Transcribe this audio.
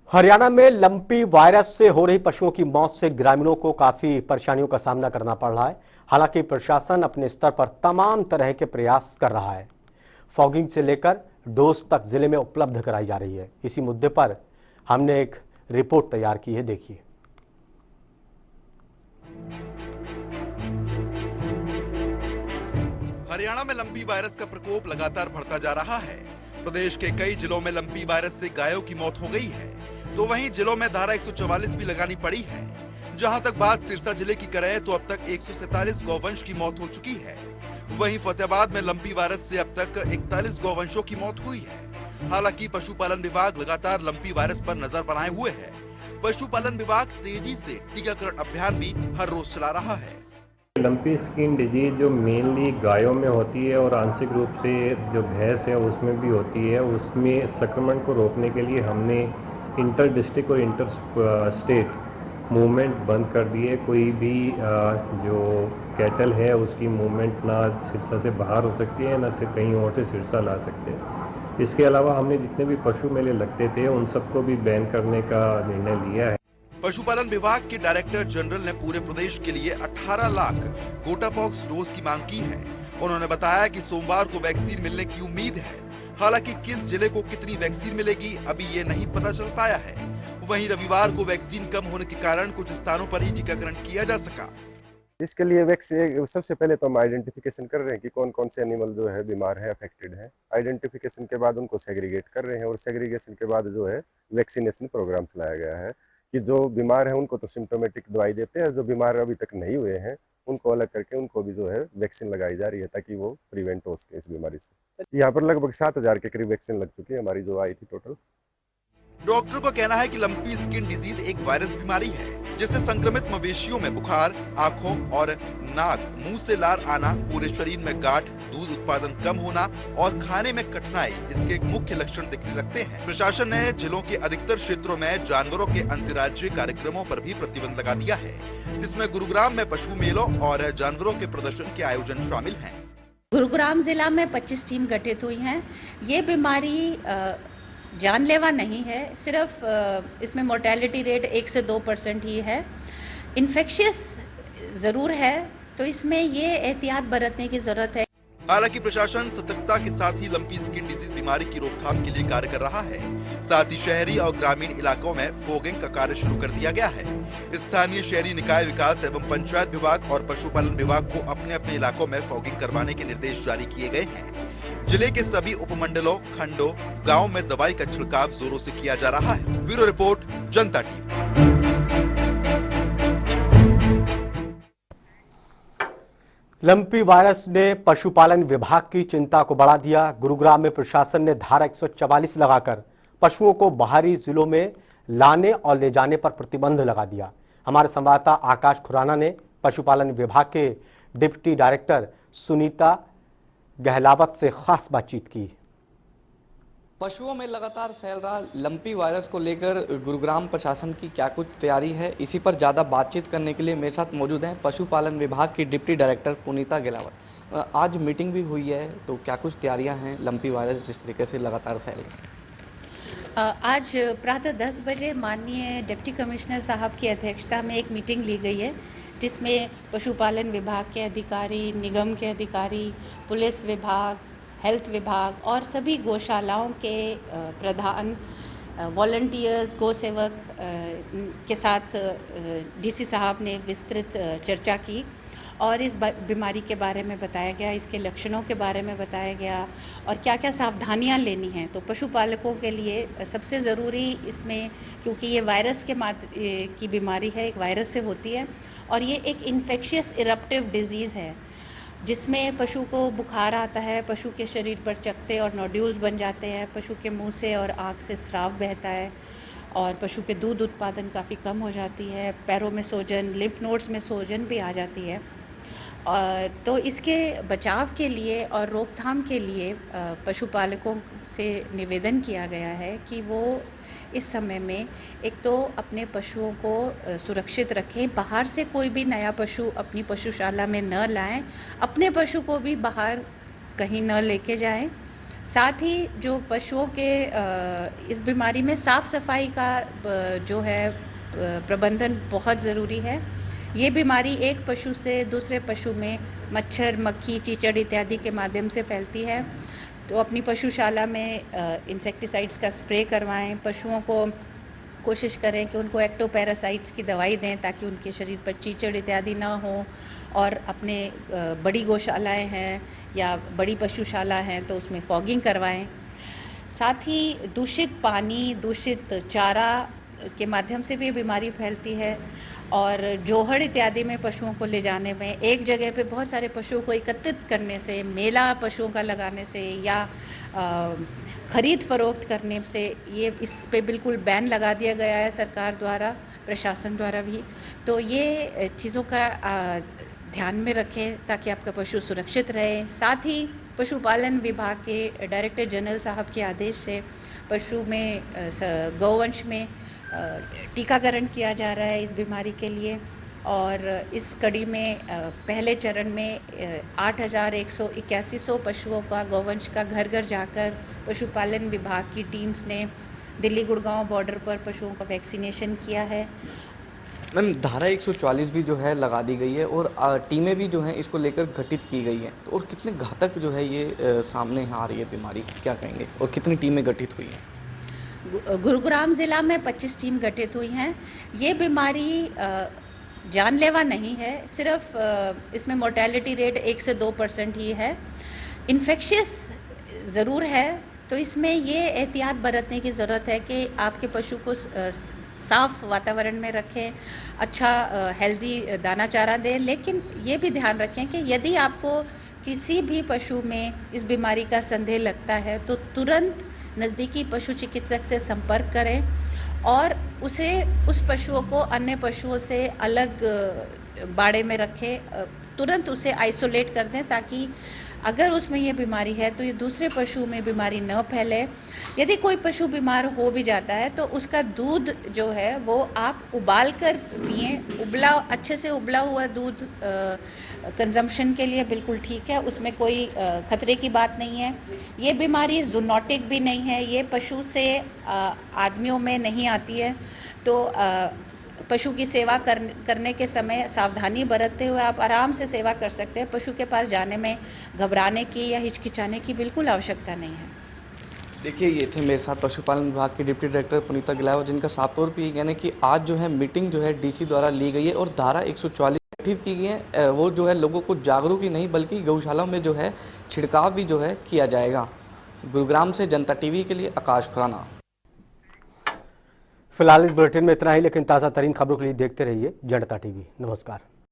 हरियाणा में lumpy virus से हो रही पशुओं की मौत से ग्रामीणों को काफी परेशानियों का सामना करना पड़ रहा है। हालांकि प्रशासन अपने स्तर पर तमाम तरह के प्रयास कर रहा है। फॉगिंग से लेकर डोज तक जिले में उपलब्ध कराई जा रही है। इसी मुद्दे पर हमने एक रिपोर्ट तैयार की है, देखिए। हरियाणा में लंपी वायरस का प्रकोप लगातार बढ़ता जा रहा है। प्रदेश के कई जिलों में लंपी वायरस से गायों की मौत हो गई है, तो वहीं जिलों में धारा 144 भी लगानी पड़ी है। जहां तक बात सिरसा जिले की करें तो अब तक 147 गौवंश की मौत हो चुकी है। वहीं फतेहाबाद में लंपी वायरस से अब तक 41 गौवंशों की मौत हुई है। हालांकि पशुपालन विभाग लगातार लंपी वायरस पर नजर बनाए हुए है। पशुपालन विभाग तेजी से टीकाकरण अभियान भी हर रोज चला रहा है। लंपी स्किन डिजीज जो मेनली गायों में होती है और आंशिक रूप से जो भैंस है उसमें भी होती है, उसमें संक्रमण को रोकने के लिए हमने इंटर डिस्ट्रिक्ट और इंटर स्टेट मूवमेंट बंद कर दिए। कोई भी जो कैटल है उसकी मूवमेंट ना सिरसा से बाहर हो सकती है, ना सिर्फ कहीं और से सिरसा ला सकते हैं। इसके अलावा हमने जितने भी पशु मेले लगते थे उन सबको भी बैन करने का निर्णय लिया है। पशुपालन विभाग के डायरेक्टर जनरल ने पूरे प्रदेश के लिए 18 लाख गोटापॉक्स डोज की मांग की है। उन्होंने बताया कि सोमवार को वैक्सीन मिलने की उम्मीद है। हालांकि किस जिले को कितनी वैक्सीन मिलेगी अभी ये नहीं पता चल पाया है। वहीं रविवार को वैक्सीन कम होने के कारण कुछ स्थानों पर ही टीकाकरण किया जा सका। इसके लिए वैक्सीन सबसे पहले तो हम आइडेंटिफिकेशन कर रहे हैं कि कौन कौन से एनिमल जो है बीमार है, अफेक्टेड है। आइडेंटिफिकेशन के बाद उनको सेग्रीगेट कर रहे हैं और सेग्रीगेशन के बाद जो है वैक्सीनेशन प्रोग्राम चलाया गया है कि जो बीमार है उनको तो सिम्टोमेटिक दवाई देते हैं, जो बीमार अभी तक नहीं हुए हैं उनको अलग करके उनको भी जो है वैक्सीन लगाई जा रही है ताकि वो प्रिवेंट हो सके इस बीमारी से। यहाँ पर लगभग 7,000 के करीब वैक्सीन लग चुकी है हमारी जो आई थी टोटल। डॉक्टर का कहना है कि लंपी स्किन डिजीज एक वायरस बीमारी है जिससे संक्रमित मवेशियों में बुखार, आंखों और नाक, मुंह से लार आना, पूरे शरीर में गांठ, दूध उत्पादन कम होना और खाने में कठिनाई इसके मुख्य लक्षण दिखने लगते हैं। प्रशासन ने जिलों के अधिकतर क्षेत्रों में जानवरों के अंतर्राज्यीय कार्यक्रमों पर भी प्रतिबंध लगा दिया है, जिसमें गुरुग्राम में पशु मेलों और जानवरों के प्रदर्शन के आयोजन शामिल हैं। गुरुग्राम जिला में 25 टीम गठित हुई हैं। ये बीमारी जानलेवा नहीं है, सिर्फ इसमें मोर्टेलिटी रेट 1 से 2% ही है। इन्फेक्शियस ज़रूर है, तो इसमें ये एहतियात बरतने की ज़रूरत है। हालांकि प्रशासन सतर्कता के साथ ही लंपी स्किन डिजीज बीमारी की रोकथाम के लिए कार्य कर रहा है। साथ ही शहरी और ग्रामीण इलाकों में फॉगिंग का कार्य शुरू कर दिया गया है। स्थानीय शहरी निकाय विकास एवं पंचायत विभाग और पशुपालन विभाग को अपने अपने इलाकों में फॉगिंग करवाने के निर्देश जारी किए गए हैं। जिले के सभी उपमंडलों, खंडों, गाँव में दवाई का छिड़काव जोरों से किया जा रहा है। ब्यूरो रिपोर्ट, जनता टीवी। लंपी वायरस ने पशुपालन विभाग की चिंता को बढ़ा दिया। गुरुग्राम में प्रशासन ने धारा 144 लगाकर पशुओं को बाहरी जिलों में लाने और ले जाने पर प्रतिबंध लगा दिया। हमारे संवाददाता आकाश खुराना ने पशुपालन विभाग के डिप्टी डायरेक्टर सुनीता गहलावत से खास बातचीत की। पशुओं में लगातार फैल रहा लंपी वायरस को लेकर गुरुग्राम प्रशासन की क्या कुछ तैयारी है, इसी पर ज़्यादा बातचीत करने के लिए मेरे साथ मौजूद हैं पशुपालन विभाग की डिप्टी डायरेक्टर पुनीता गहलावत। आज मीटिंग भी हुई है, तो क्या कुछ तैयारियां हैं लंपी वायरस जिस तरीके से लगातार फैल रहा है? आज प्रातः 10 बजे माननीय डिप्टी कमिश्नर साहब की अध्यक्षता में एक मीटिंग ली गई है, जिसमें पशुपालन विभाग के अधिकारी, निगम के अधिकारी, पुलिस विभाग, हेल्थ विभाग और सभी गौशालाओं के प्रधान, वॉलंटियर्स, गौ सेवक के साथ डीसी साहब ने विस्तृत चर्चा की और इस बीमारी के बारे में बताया गया, इसके लक्षणों के बारे में बताया गया और क्या क्या सावधानियां लेनी हैं। तो पशुपालकों के लिए सबसे ज़रूरी इसमें, क्योंकि ये वायरस की बीमारी है, एक वायरस से होती है और ये एक इन्फेक्शियस इरप्टिव डिजीज़ है जिसमें पशु को बुखार आता है, पशु के शरीर पर चकत्ते और नोड्यूल्स बन जाते हैं, पशु के मुंह से और आँख से स्राव बहता है और पशु के दूध उत्पादन काफ़ी कम हो जाती है, पैरों में सूजन, लिम्फ नोड्स में सूजन भी आ जाती है। तो इसके बचाव के लिए और रोकथाम के लिए पशुपालकों से निवेदन किया गया है कि वो इस समय में एक तो अपने पशुओं को सुरक्षित रखें, बाहर से कोई भी नया पशु अपनी पशुशाला में न लाएं, अपने पशु को भी बाहर कहीं न लेके जाएं। साथ ही जो पशुओं के इस बीमारी में साफ सफाई का जो है प्रबंधन बहुत ज़रूरी है। ये बीमारी एक पशु से दूसरे पशु में मच्छर, मक्खी, कीचड़ इत्यादि के माध्यम से फैलती है। तो अपनी पशुशाला में इंसेक्टिसाइड्स का स्प्रे करवाएं। पशुओं को कोशिश करें कि उनको एक्टोपैरासाइट्स की दवाई दें ताकि उनके शरीर पर कीचड़ इत्यादि ना हो। और अपने बड़ी गौशालाएं हैं या बड़ी पशुशाला हैं तो उसमें फॉगिंग करवाएं। साथ ही दूषित पानी, दूषित चारा के माध्यम से भी ये बीमारी फैलती है। और जोहड़ इत्यादि में पशुओं को ले जाने में, एक जगह पे बहुत सारे पशुओं को एकत्रित करने से, मेला पशुओं का लगाने से या खरीद फरोख्त करने से, ये इस पे बिल्कुल बैन लगा दिया गया है सरकार द्वारा, प्रशासन द्वारा भी। तो ये चीज़ों का ध्यान में रखें ताकि आपका पशु सुरक्षित रहे। साथ ही पशुपालन विभाग के डायरेक्टर जनरल साहब के आदेश से पशु में गौवंश में टीकाकरण किया जा रहा है इस बीमारी के लिए। और इस कड़ी में पहले चरण में 8,181 पशुओं का गौवंश का घर घर जाकर पशुपालन विभाग की टीम्स ने दिल्ली गुड़गांव बॉर्डर पर पशुओं का वैक्सीनेशन किया है। मैम, धारा 144 भी जो है लगा दी गई है और टीमें भी जो हैं इसको लेकर गठित की गई हैं। तो और कितने घातक जो है ये सामने आ रही है बीमारी, क्या कहेंगे, और कितनी टीमें गठित हुई हैं? गुरुग्राम ज़िला में 25 टीम गठित हुई हैं। ये बीमारी जानलेवा नहीं है, सिर्फ इसमें मोर्टेलिटी रेट 1 से 2% ही है। इन्फेक्शियस ज़रूर है, तो इसमें ये एहतियात बरतने की ज़रूरत है कि आपके पशु को साफ़ वातावरण में रखें, अच्छा हेल्दी दाना चारा दें। लेकिन ये भी ध्यान रखें कि यदि आपको किसी भी पशु में इस बीमारी का संदेह लगता है तो तुरंत नज़दीकी पशु चिकित्सक से संपर्क करें और उस पशुओं को अन्य पशुओं से अलग बाड़े में रखें, तुरंत उसे आइसोलेट कर दें ताकि अगर उसमें ये बीमारी है तो ये दूसरे पशु में बीमारी न फैले। यदि कोई पशु बीमार हो भी जाता है तो उसका दूध जो है वो आप उबाल कर पिएं। अच्छे से उबला हुआ दूध कंजम्पशन के लिए बिल्कुल ठीक है, उसमें कोई खतरे की बात नहीं है। ये बीमारी जूनोटिक भी नहीं है, ये पशु से आदमियों में नहीं आती है। तो पशु की सेवा करने के समय सावधानी बरतते हुए आप आराम से सेवा कर सकते हैं। पशु के पास जाने में घबराने की या हिचकिचाने की बिल्कुल आवश्यकता नहीं है। देखिए, ये थे मेरे साथ पशुपालन विभाग के डिप्टी डायरेक्टर पुनीता गिलावा, जिनका साफ तौर पर ये कहना है कि आज जो है मीटिंग जो है डीसी द्वारा ली गई है और धारा 144 गठित की गई है। वो जो है लोगों को जागरूक ही नहीं बल्कि गौशालाओं में जो है छिड़काव भी जो है किया जाएगा। गुरुग्राम से जनता टीवी के लिए आकाश खुराना। फिलहाल इस बुलेटिन में इतना ही, लेकिन ताज़ा तरीन खबरों के लिए देखते रहिए जनता टीवी। नमस्कार।